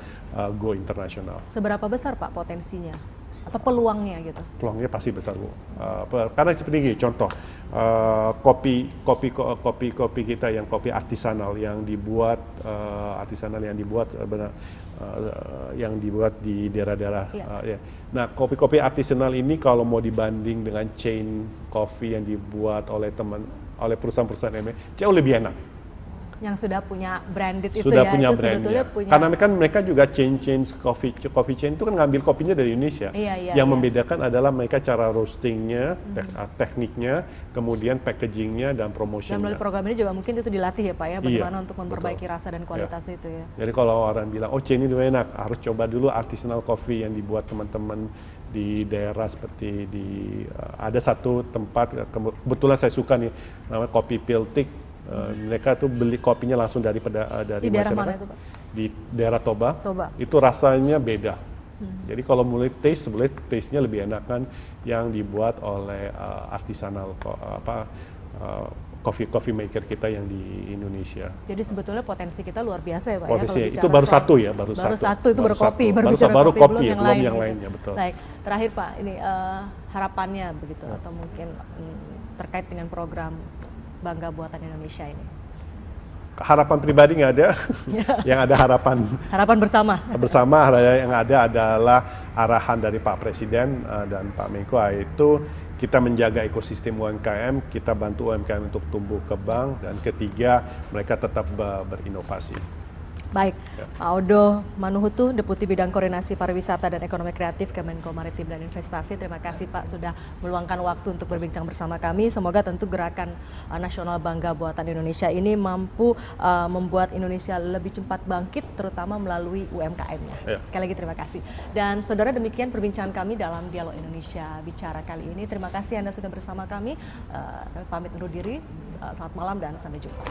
go internasional. Seberapa besar Pak potensinya atau peluangnya gitu? Peluangnya pasti besar Bu. Karena seperti ini contoh kopi kita yang kopi artisanal yang dibuat yang dibuat di daerah-daerah. Nah, kopi-kopi artisanal ini kalau mau dibanding dengan chain coffee yang dibuat oleh perusahaan-perusahaan jauh lebih enak. Yang sudah punya branded itu sudah ya, punya itu brandnya. sebetulnya punya. Karena kan mereka juga chain coffee chain itu kan ngambil kopinya dari Indonesia. Yang membedakan adalah mereka cara roastingnya, tekniknya, kemudian packagingnya dan promotionnya. Dan melalui program ini juga mungkin itu dilatih ya Pak ya, bagaimana untuk memperbaiki rasa dan kualitas itu ya. Jadi kalau orang bilang, oh chain ini enak, harus coba dulu artisanal coffee yang dibuat teman-teman di daerah seperti ada satu tempat, kebetulan saya suka nih, namanya Kopi Piltik. Mereka tuh beli kopinya langsung dari Di daerah mana itu Pak? Di daerah Toba. Toba. Itu rasanya beda. Jadi kalau mulai sebenarnya taste-nya lebih enak kan yang dibuat oleh artisanal coffee maker kita yang di Indonesia. Jadi sebetulnya potensi kita luar biasa ya Pak potensi ya. Itu baru satu ya, baru satu itu baru kopi, baru kopi belum yang gitu. lainnya betul. Baik, terakhir Pak, ini harapannya begitu atau mungkin terkait dengan program Bangga Buatan Indonesia ini. Harapan pribadi nggak ada, yang ada harapan bersama. Yang ada adalah arahan dari Pak Presiden dan Pak Menko, yaitu kita menjaga ekosistem UMKM, kita bantu UMKM untuk tumbuh kembang, dan ketiga mereka tetap berinovasi. Baik, Pak Odo Manuhutu, Deputi Bidang Koordinasi Pariwisata dan Ekonomi Kreatif Kemenko Maritim dan Investasi. Terima kasih Pak sudah meluangkan waktu untuk berbincang bersama kami. Semoga tentu gerakan nasional Bangga Buatan Indonesia ini mampu membuat Indonesia lebih cepat bangkit, terutama melalui UMKM-nya. Sekali lagi terima kasih. Dan saudara, demikian perbincangan kami dalam Dialog Indonesia Bicara kali ini. Terima kasih Anda sudah bersama kami. Kami pamit undur diri. Selamat malam dan sampai jumpa.